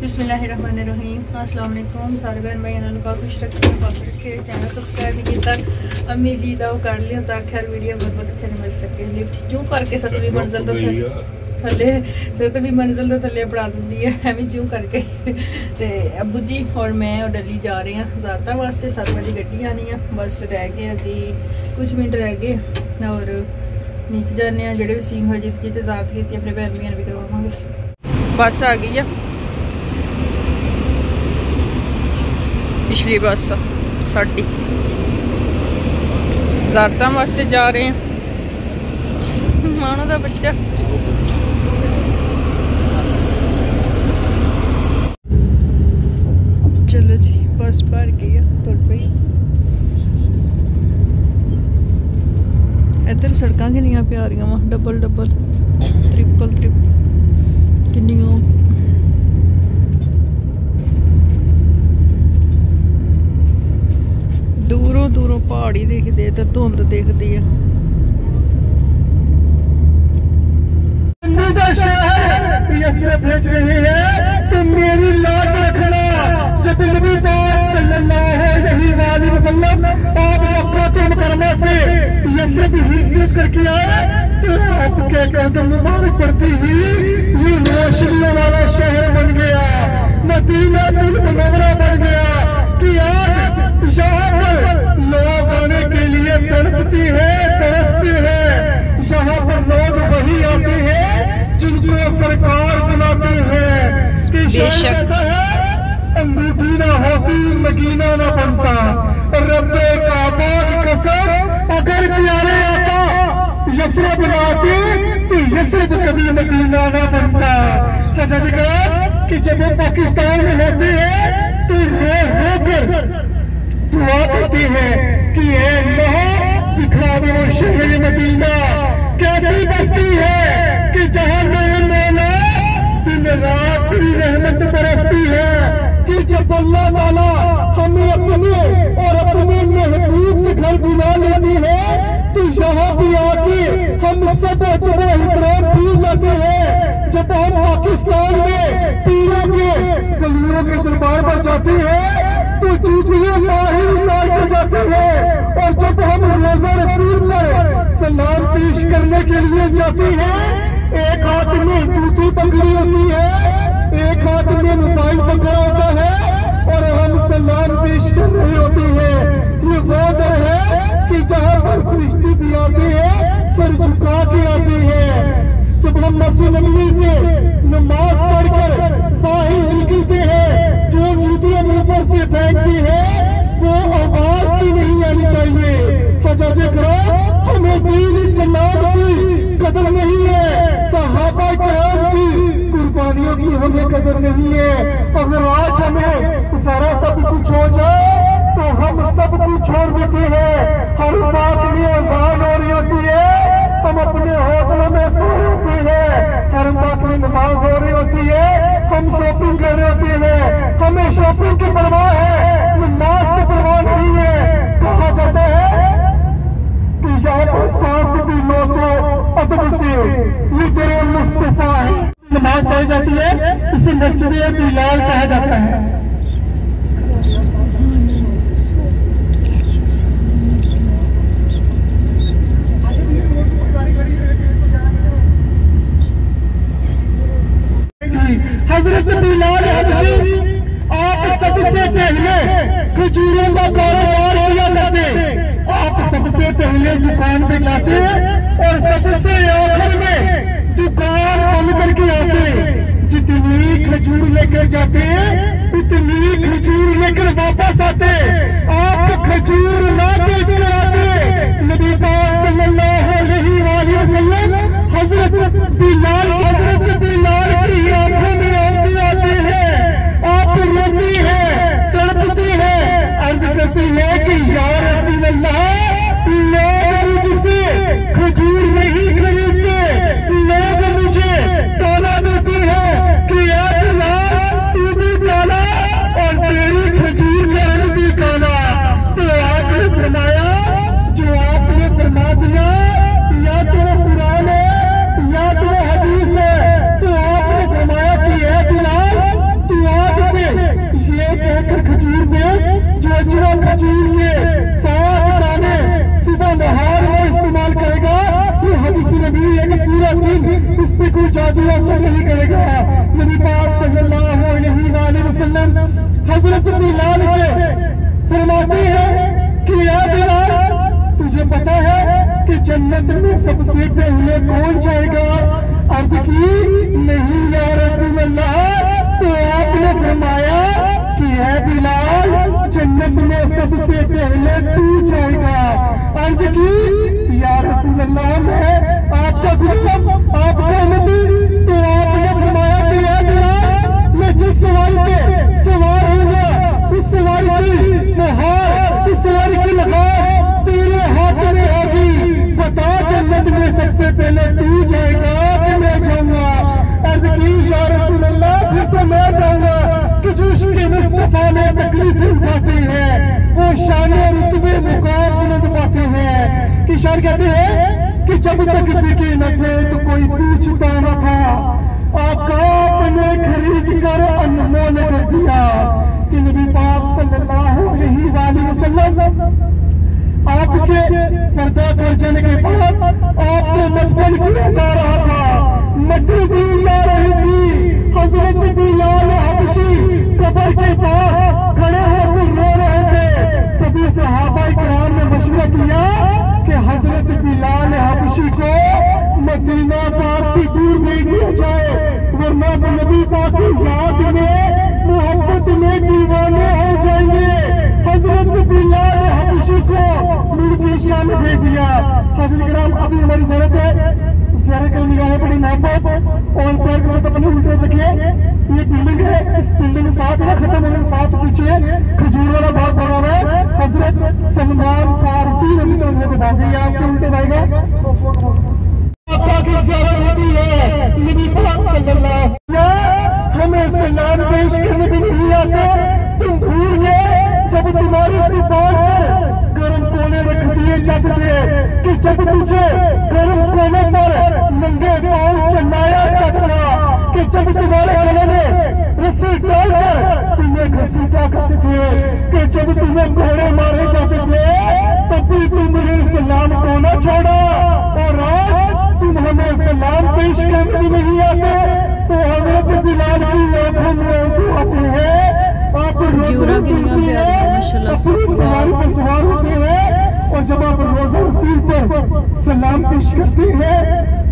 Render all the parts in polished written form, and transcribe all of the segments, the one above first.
बिस्मिल्लाहिर्रहमानिर्रहीम। अस्सलाम वालेकुम सारे बहन भाई का खुश रखे चैनल सब्सक्राइब नहीं किया अम्मी जी का वो कर लिया ताकि हर वीडियो बहुत अच्छे मिल सके। लिफ्ट जूँ करके 7वीं मंजिल तो थले 7वीं मंजिल तो थले पड़ा दी है एवं जूँ करके। तो अबू जी और मैं और डली जा रहे हैं ज़्यादा वास्ते 7 बजे गड्डी आनी है। बस रह गए जी कुछ मिनट रह गए और नीचे जाने जोड़े भी सीन हो जित जिते ज़्यादा की अपने भैन भैन भी करवावे। बस आ गई है पिछली बस साड़ी ज़्यादा वास्ते जा रहे हैं मानो का बच्चा। चलो जी बस भर गई है तुर पई। इधर सड़क किनिया प्यारियां वा डबल डबल ट्रिपल ट्रिपल किनिया दूरों दूरों पहाड़ी दिखते तो धुंध दिखती है। भेज रही है तो मेरी लाज रखना जब नबी पाक सल्लल्लाहु अलैहि वसल्लम आप मक्का के मुकरमा से यसरब हिजरत करके आए तो आपके कदम मुबारक पड़ती ही ये रोशनियों वाला शहर बन गया, मदीना तुल मुनव्वरा बन गया कि आज यहाँ पर लोग आने के लिए तड़पती है तरसती है। यहाँ पर लोग वही आते हैं जिनको सरकार बुलाती है कि कहता है अंगूठी ना होती मदीना ना बनता। रब्बे काबा की कसम अगर प्यारे आता यसरब ना आते तो यसरब कभी मदीना ना बनता। कि जब वो पाकिस्तान में होते हैं तो रो रो कर दुआ करती है कि अल्लाह दिखा दो शहर मदीना कैसी बस्ती है कि जहां मेरे मौला दिन रात की रहमत बरसती है। कि जब अल्लाह ताला हमें अपने और अपने महबूब के घर बुला लेती है तो यहाँ भी आके हम सब अपना एहतराम भूल जाते हैं। जब हम पाकिस्तान में पीरों के गलियों के दरबार पर जाते हैं तो जूतियां माहिर उतार कर जाते हैं और जब हम रोजा रसूल पर सलाम पेश करने के लिए जाते हैं एक हाथ में जूती पकड़ी होती है एक हाथ में मोबाइल पकड़ा होता है और हम सलाम पेश कर रही होती है। ये वो दर है कि जहाँ पर फरिश्ते भी आते हैं सर झुका के आते हैं। जब हम मस्जिद नबवी से नमाज पढ़कर बाहर निकलते हैं जो जूतियां ऊपर से फेंकती है वो आवाज भी नहीं आनी चाहिए। हजाजे करो हमें दीन इस्लाम की कदर नहीं है, सहाबा किराम की कुर्बानियों की हमें कदर नहीं है। अगर आज हमें सारा सब कुछ हो जाए तो हम सब कुछ छोड़ देते हैं। हर बात में अज़ान हो रही होती है हम अपने होटलों में सो होते हैं, हर बात में नमाज हो रही होती है हम शॉपिंग कर रहे होते हैं। हमें शॉपिंग की परवाह है नमाज की परवाह नहीं है। कहा जाता है कि यहाँ पर सांस भी लो तो अदब से ये तेरे मुस्तफा है। नमाज पढ़ी जाती है इसे मस्जिद बिलाल कहा जाता है। हजरत बिलाल हबशी आप सबसे पहले खजूरों का कारोबार किया करते। आप सबसे पहले दुकान पे जाते और सबसे आखिर में दुकान बंद करके आते। जितनी खजूर लेकर जाते उतनी खजूर लेकर वापस आते। आप खजूर ला के आते। नबी पाक सल्लल्लाहु अलैहि वसल्लम हजरत बिलाल की आंखों में आते हैं। आप रोती है तड़पती है अर्ज करती है कि या रसूल अल्लाह लोग मुझसे खजूर नहीं खरीदते, लोग मुझे ताना देते हैं कि तू भी काला और तेरी खजूर में भी काला। तो आपने फरमाया जो आपने फरमा दिया या तो कुरान है या तो हदीस है दुआ सब नहीं करेगा। नबी पाक सल्लल्लाहु अलैहि वसल्लम हजरत बिलाल से फरमाते हैं कि या बिलाल, तुझे पता है कि जन्नत में सबसे पहले कौन जाएगा? अर्ज की नहीं या रसूल अल्लाह। तो आपने फरमाया कि है बिलाल, जन्नत में सबसे पहले तू जाएगा। अर्ज की या रसूल अल्लाह, मैं आपका गुलाम, आपका उम्मती। तो आपने फरमाया कि है बिलाल, मैं जिस सवारी पे सवार होगा उस सवारी की मुहार, उस सवारी की लगाम तेरे हाथ में होगी। बता जन्नत में सबसे पहले तू जाएगा कि मैं जाऊंगा? अर्ज की या रसूल अल्लाह, फिर तो मैं जाऊंगा कि जो उसके मुस्तफा में तकलीफ उठाते हैं वो शान रुतबे मुकाम बुलंद पाते हैं। कि शान कहते हैं कि जब तक बिके न थे तो कोई पूछता न था, आका अपने खरीद कर अनमोल कर दिया। कि नबी पाक सल्लल्लाहु अलैहि वसल्लम आपके पर्दा कर जाने के बाद आपको मदफन किया जा रहा था, मट्टी दी जा रही थी। हजरत बिलाल हबशी कब्र के पास खड़े होकर रो रहे थे। सभी सहाबाए किराम ने मशवरा किया कि हजरत बिलाल हबशी को मदीना पाक से दूर नहीं दिया जाए, वरना नबी पाक की याद में मोहब्बत में दीवाने हो जाएंगे। हजरत बिलाल हबशी को मुर्गी शान दे दिया। हजरत किराम, अभी हमारी जरूरत है ज़्यादा कर निगाहें बड़ी मोहब्बत और प्यार के साथ अपने उल्टे रखिए। ये बिल्डिंग है, इस बिल्डिंग के साथ है, खत्म होने के साथ पीछे खजूर वाला बाग बना हुआ है। हजरत सलमान फारसी नबी को बांध दिया, आपके उल्टे जाएगा की ज़रूरत होती है। नबी पाक सल्लल्लाहु हमें सलाम पेश करने भी नहीं आते। तुम भूल गए जब तुम्हारी दुकान पर गर्म कोने रख दिए जाते थे कि जब तुझे गर्म कोने पर नंगे पांव चलाया जाता था, कि जब तुम्हारे गले में रस्सी डालकर तुम्हें घसीटा करते थे, कि जब तुम्हें घोड़े मारे जाते थे तब भी तुमने सलाम को न छोड़ा। और आज तुम हमें सलाम पेश करने भी नहीं आते। तो हजरत बिलाल की आंखों में आंसू आते हैं। आप सवारी पर सवार होते हैं और जब आप रोजा रसूल पर सलाम पेश करते हैं,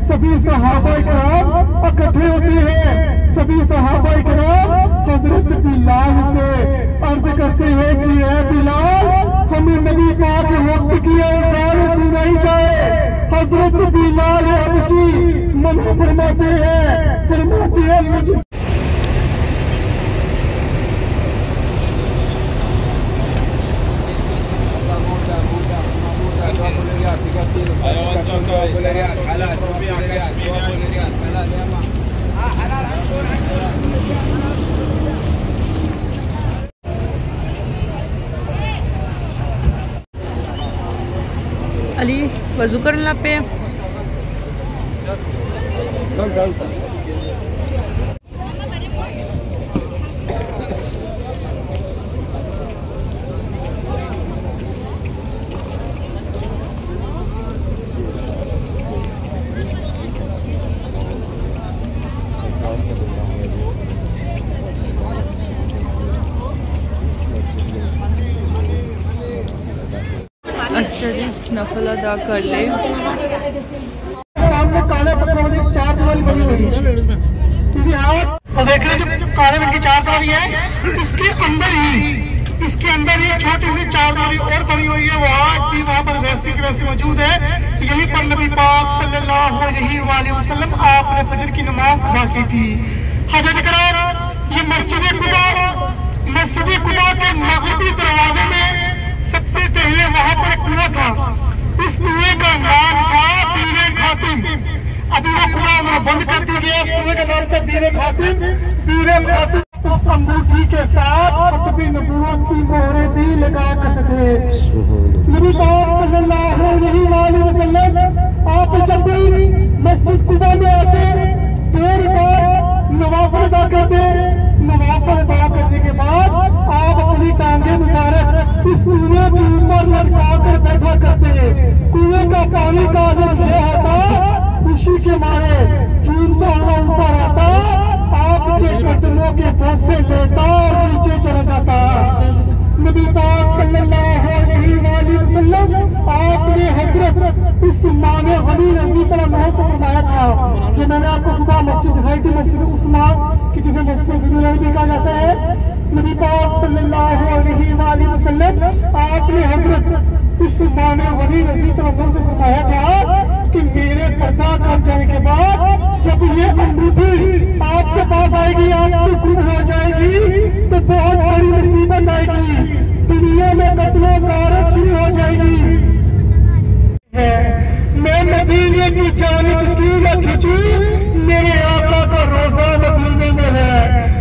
सभी सहाबाए किराम इकट्ठे होते हैं। सभी सहाबाए किराम हजरत बिलाल से अर्ज करते हैं कि ऐ बिलाल, हमें नबी पाक के वक्त की आज़ान सुनाई जाए। हजरत बिलाल हबशी मना फरमाते हैं मुझे अली वजू करने लग पे। अच्छा जी, नफल अदा कर ले। सामने काले पत्थरों की चार दीवारी बनी हुई है। सीधी हाथ तो देख रहे हैं, जो काले रंग की चार दीवारी है, इसके अंदर ही छोटी सी चार दीवारी और बनी हुई है। वहाँ पर वैसी की वैसी मौजूद है। यहीं पर नबी पाक सल्लल्लाहु अलैहि वसल्लम आपने फजर की नमाज अदा की थी। हजरत किराम, ये मस्जिद कुबा के मगरबी दरवाजे में सबसे पहले वहाँ पर कुआं था। इस कुएं का नाम था बीरे खातिम। अभी वो कुआं बंद कर दिया गया। कुएं का नाम था बीरे खातिम। उस अंगूठी के साथ खत्म नबूवत की मोहरें भी लगा करते थे। नबी पाक सल्लल्लाहु अलैहि वसल्लम आप जब भी मस्जिद कुबा में आते, देर बाद नवाफिल अदा करते। नवाफिल अदा करने के बाद आप अपनी टांगे मुबारक इस कुएं के ऊपर लटका कर बैठा करते। कुएं का पानी का आलम यह होता, खुशी के मारे झूमता हुआ इस माँ ने गनी रजी तआला से फरमाया था, जो मैंने आपको सुबह मस्जिद दिखाई थी, मस्जिद उस्मान की जिसे मस्जिद ज़ुनूरैन भी कहा जाता है। नबी पाक सल्लल्लाहु अलैहि वसल्लम आपने हजरत इस माँ ने गनी रजी तआला से फरमाया था कि मेरे पर्दा कर जाने के बाद जब ये अंगूठी आपके पास आएगी, आपकी गुम हो जाएगी, तो बहुत बड़ी मुसीबत आएगी, दुनिया में कत्लो गारत शुरू हो जाएगी। मैं मदीने की जानिब क्यों न खिंचूं, मेरे आका का रोजा मदीने में है।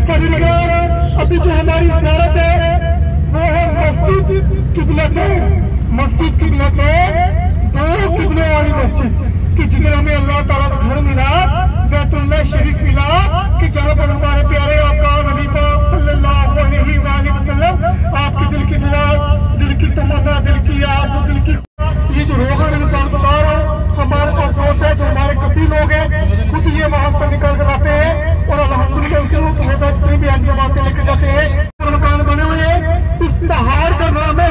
फरीदाबाद अभी जो हमारी ज़ियारत है वो है मस्जिद किबलतैन। मस्जिद किबलतैन दो किबले वाली मस्जिद कि जिधर हमें अल्लाह ताला का घर मिला, बैतुल्लाह शरीफ मिला, कि जहाँ पर हमारे प्यारे आका नबी पाक सल्लल्लाहु अलैहि वसल्लम आपके दिल की दुआ, दिल की तमन्ना, दिल की आरज़ू, दिल की ये जो रोग है इंसान बता रहा हूँ, हमारे पास सोच है, जो हमारे कभी लोग हैं खुद ये वहां से निकल कर आते हैं और अल्हम्दुलिल्लाह उनसे होता है, जितनी भी ऐसी बातें लेकर जाते हैं। मकान बने हुए हैं, इस पहाड़ का नाम है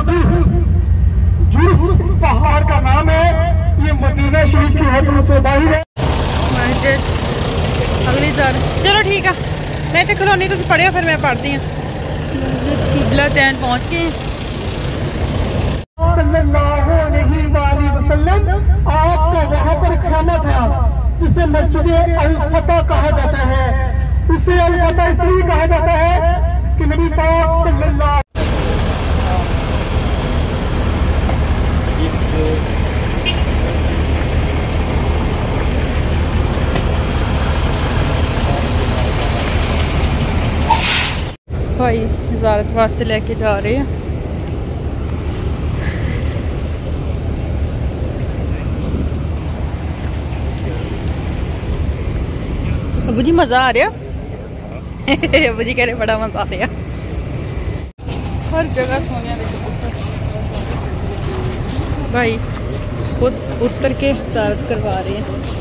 जुर्फ, इस पहाड़ का नाम है, ये मदीना शरीफ की हद से बाहर है। अगली साल चलो ठीक है, मैं तो कलोनी तुम पढ़ियो फिर मैं पढ़ती हूँ। किबलतैन पहुँच गए। सल्लल्लाहु अलैहि वसल्लम आपका वहाँ पर खाना था जिसे मस्जिद अल-फतह कहा जाता है। उसे अल-फतह इसलिए कहा जाता है कि नबी पाक सल्लल्लाहु भाई ज़ियारत वास्ते लेके जा रहे हैं। अबू जी मज़ा आ रहा अबू जी कह रहे बड़ा मज़ा आ रहा। हर जगह सोने भाई खुद उतर के ज़ियारत करवा रहे हैं।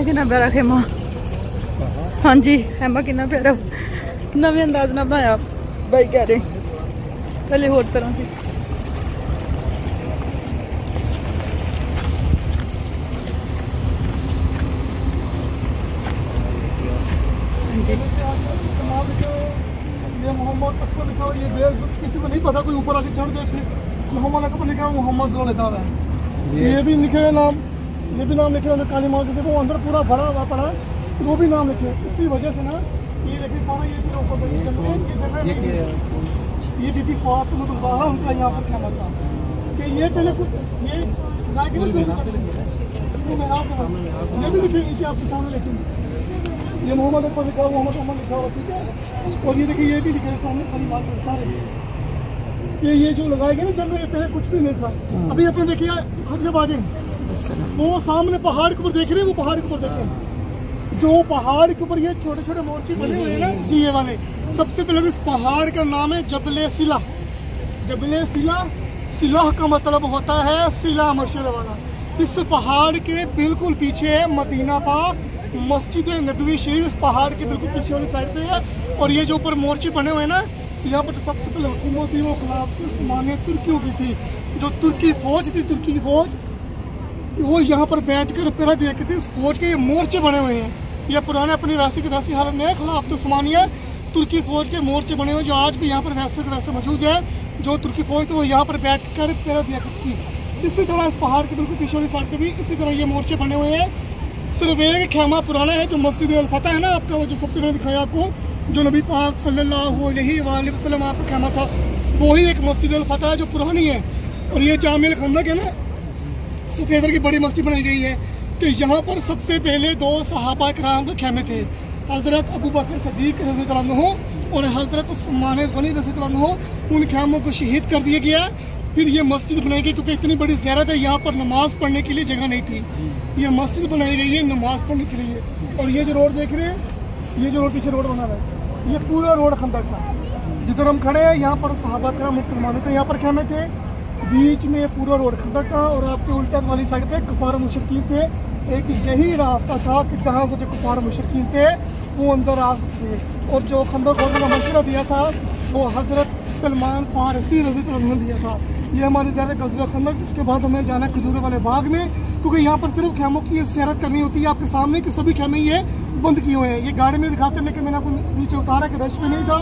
कितना प्यारा खेमा। हाँ जी खेमा कितना प्यारा, नवे अंदाज ना बनाया भाई कह रहे पहले होर तरह से। ये मोहम्मद अकबर लिखा हुआ, ये किसी को नहीं पता, कोई ऊपर आके चढ़ गए मोहम्मद अकबर लिखा हुआ, मोहम्मद लिखा हुआ है। ये भी लिखे हुए नाम, ये भी नाम लिखे हुए काली माँ के, वो अंदर पूरा भरा हुआ पड़ा है, वो भी नाम लिखे। इसी वजह से ना ये देखिए सारा ये भी ऊपर ये बीबी फातिमा उनका यहाँ पर क्या मतलब कि ये पहले कुछ ये भी लिखे आपके सामने लिखे। ये मोहम्मद अकबर लिखा हुआ, मोहम्मद अहमद लिखा हुआ, ठीक है। और ये देखिए ये भी लिखे हैं सामने काली माँ सारे। ये जो लगाए गए ना जंग, ये पहले कुछ भी नहीं था। अभी अपने देखिए हर जब आ जाए वो सामने पहाड़ के ऊपर देख रहे हैं, वो पहाड़ के ऊपर देखें, जो पहाड़ के ऊपर ये छोटे छोटे मोर्चे बने हुए हैं ना जी, ये वाले। सबसे पहले तो इस पहाड़ का नाम है जबले सिला। जबले सिला, सिलाह का मतलब होता है सिला मशहूर वाला। इस पहाड़ के बिल्कुल पीछे है मदीना पाक, मस्जिद नबवी शरीफ इस पहाड़ के बिल्कुल पीछे वाली साइड पे है। और ये जो ऊपर मोर्चे बने हुए हैं ना, यहाँ पर सबसे पहले हुकूमत थी वो खिलाफत उस्मानिया तुर्कियों की थी। जो तुर्की फौज थी, तुर्की की फौज, वो यहाँ पर बैठकर पहरा दिया करते थे। फौज के ये मोर्चे बने हुए हैं, ये पुराने अपनी वैसी की वैसी हालत में खिलाफत उस्मानिया तुर्की फौज के मोर्चे बने हुए, जो आज भी यहाँ पर वैसे के वैसे मौजूद है। जो तुर्की फौज थी वो यहाँ पर बैठकर पहरा दिया करती थी। इसी तरह इस पहाड़ के बिल्कुल पीछे वाली साइड पे भी इसी तरह ये मोर्चे बने हुए हैं। सिर्फ एक खेमा पुराना है जो मस्जिद अल-फतह है ना आपका, वो जो सबसे पहले दिखाया आपको, जो नबी पाक सल्लल्लाहु अलैहि वसल्लम आपका खेमा था, वही एक मस्जिद अल-फतह है जो पुरानी है। और ये जामिल खंदक है ना, सफेदर की बड़ी मस्जिद बनाई गई है कि यहाँ पर सबसे पहले दो सहाबा किराम के खेमे थे, हज़रत अबू बकर सदीक रज़ियल्लाहु अन्हु और हज़रत उस्मान गनी रज़ियल्लाहु अन्हु। उन खेमों को शहीद कर दिया गया। फिर ये मस्जिद बनाई गई क्योंकि इतनी बड़ी ज़ियारत है, यहाँ पर नमाज पढ़ने के लिए जगह नहीं थी। ये मस्जिद बनाई गई है नमाज पढ़ने के लिए। और ये जो रोड देख रहे हैं, ये जो रोड पीछे रोड बना हुआ है, ये पूरा रोड खंदक था। जिधर हम खड़े हैं यहाँ पर सहाबा करम मुसलमानों के यहाँ पर खेमे थे, बीच में पूरा रोड खंदक था और आपके उल्टा वाली साइड पे कुफार मुशरिकीन थे। एक यही रास्ता था कि जहाँ से जो कुफार मुशरिकीन थे वो अंदर आ सकते थे। और जो खंदक खोदने का मशवरा दिया था वो हज़रत सलमान फारसी रज़ी अल्लाह अन्हु ने दिया था। ये हमारी ज़्यादा गज़वा खंदक, जिसके बाद हमें जाना है खजूर वाले बाग में, क्योंकि यहाँ पर सिर्फ खेमों की सैरत करनी होती है आपके सामने कि सभी खेमे ये बंद किए हुए हैं। ये गाड़ी में दिखाते हैं, लेकिन मैंने आपको नीचे उतारा कि रश में नहीं था,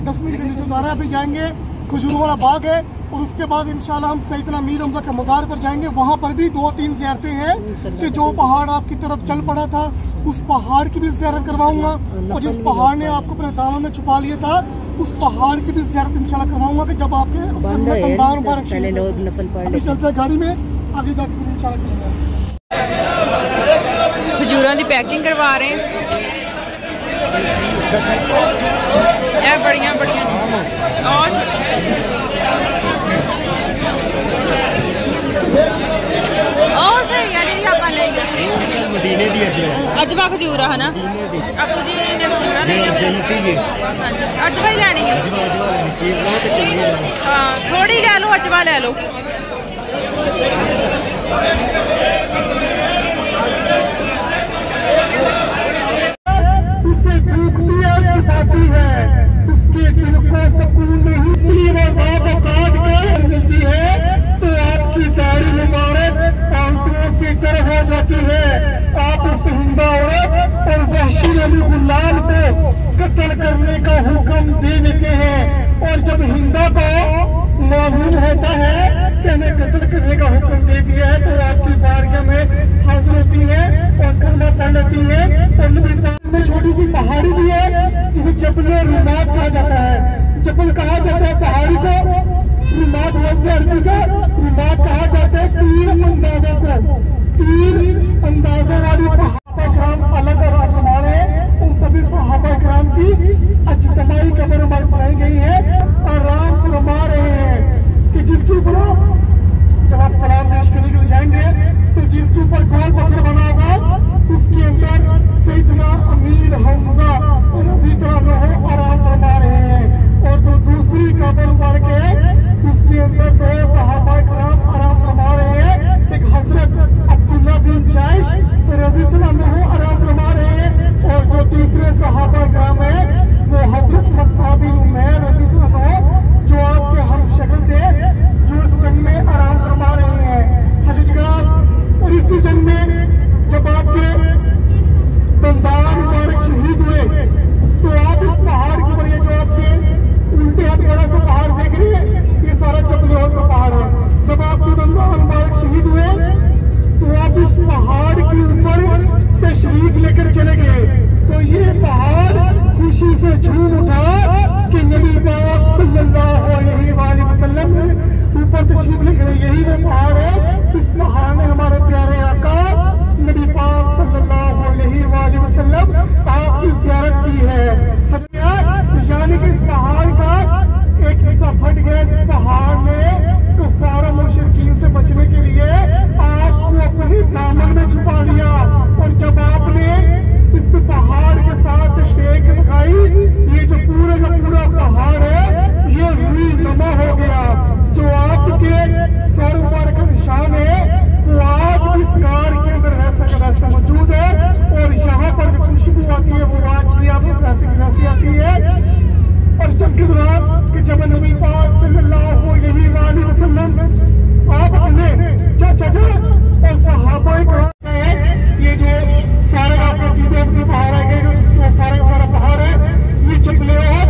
10 मिनट के नीचे उतारा। अभी जाएंगे खजूर वाला बाग है और उसके बाद इंशाल्लाह हम सैयदना मीर हमजा के मज़ार पर जाएंगे। वहाँ पर भी 2-3 ज़ियारतें हैं कि जो पहाड़ आपकी तरफ चल पड़ा था उस पहाड़ की भी ज़ियारत करवाऊंगा, और जिस पहाड़ ने आपको अपने दामन में छुपा लिया था उस पहाड़ की भी ज़ियारत इंशाल्लाह करवाऊंगा कि जब आपके अभी चलते हैं गाड़ी में, आगे जाकर इंशाल्लाह करेंगे। खजूरों की पैकिंग करवा रहे हैं, बड़िया बड़िया मदीने दी अजवा खजूर है ना, आपू जी ने अजवा ही लैनी है। हाँ थोड़ी ले लो, अजवा ले लो। उससे है, उसके दिल को सुकून नहीं मिलती है तो आपकी दाढ़ी मुबारक आंसुओं से तर हो जाती है। आप उस हिंदा औरत और वहशी नबी गुलाम को कत्ल करने का हुक्म दे देते हैं, और जब हिंदा को मालूम होता है कि हमें कत्ल करने का हुक्म दे दिया है तो आपकी बारगाह में हाजिर होती है और कलमा पढ़ लेती है। और नबी में छोटी सी पहाड़ी भी है जिसे जबले रुमात कहा जाता है। जबल कहा जाता है पहाड़ी को, रुमात बोलते अरबी का, रुमात कहा जाता है तीर अंदाजों को। तीर अंदाजों वाली सहाबा किराम अलग और हमारे उन सभी सहाबा किराम की अजतमाई कब्र बनाई गई है। आराम फरमा रहे हैं कि जिसके ऊपर जब आप सलाम पेश करने के लिए जाएंगे तो जिसके ऊपर गोल पत्थर बना होगा उसके अंदर सैयदना अमीर हमजा रज़ी अल्लाह अन्हु आराम फरमा रहे हैं। और जो दूसरी कब्र मुबारक है उसके अंदर 2 सहाबा किराम आराम फरमा रहे हैं। एक हजरत अब्दुल्ला बिन जैश रज़ी अल्लाह अन्हु आराम फरमा रहे हैं, और जो तीसरे सहाबा किराम है वो हजरत मुसअब बिन उमैर रज़ी अल्लाह अन्हु जो आपके हम शक्ल थे, जो इस जंग में आराम फरमा रहे हैं। हजरत और इसी जंग में जब आपके दंदान मुबारक शहीद हुए तो आप इस पहाड़ के ऊपर, ये जो आपके उल्टे हाथ बड़ा सा पहाड़ देख रहे हैं, ये सारा जबल का पहाड़ है। जब आपके दंदान मुबारक शहीद हुए तो आप इस पहाड़ के ऊपर तशरीफ लेकर चले गए, तो ये पहाड़ खुशी से झूम उठा कि नबी पाक सल्लल्लाहु अलैहि वसल्लम ऊपर तशरीफ ले गए। यही वो पहाड़ है, इस पहाड़ में हमारे प्यारे आका नबी पाक सल्लल्लाहु अलैहि वसल्लम आपकी ज़ियारत की है। यानी कि इस पहाड़ का एक हिस्सा फट गया। इस पहाड़ में कुफार मुशरिकीन से बचने के लिए आपको अपने दामन में छुपा लिया, और जब आपने इस पहाड़ के साथ टेक दिखाई, ये जो पूरे का पूरा पहाड़ है ये रूई नमा हो गया। जो आपके सर ऊपर का निशान है वो आज इस कार के अंदर वैसा मौजूद है, और यहाँ पर जो खुशबू आती है वो आज भी आप वैसे की वैसी आती है। और जब के दौरान कि जब नबी पाक सल्लल्लाहु अलैहि वसल्लम आप अपने चाचा और सहाबा के ये जो सारे आपके सीधे अपने पहाड़ है, जो सारा का सारा पहाड़ है ये जबले और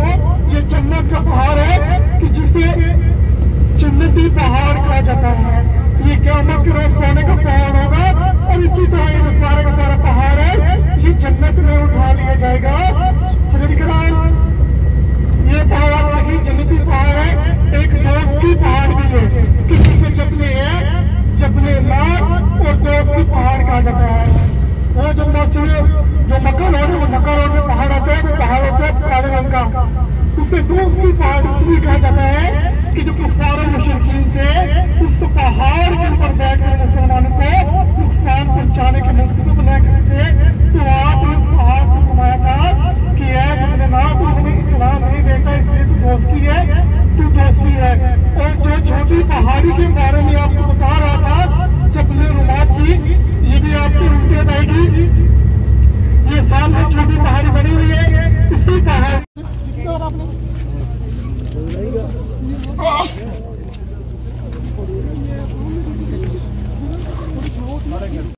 ये जन्नत का पहाड़ है कि जिसे जन्नती पहाड़ कहा जाता है। ये क़यामत के रोज सोने का पहाड़ होगा, और इसी तरह ये जो सारा का सारा पहाड़ है ये जन्नत में उठा लिया जाएगा। हज़रत किराम ये पहाड़ लगी जन्नती पहाड़ है। एक दोस्त की पहाड़ भी है, किसी से जबले है, जबले लाख और दोस्त की पहाड़ कहा जाता है। वो जो मक्का रोड है वो मक्का रोड में पहाड़ आता है, वो पहाड़ होता है काले रंग का, उसे दोस्त की पहाड़ इसलिए कहा जाता है कि जो कुफार मुशरिकीन थे उस पहाड़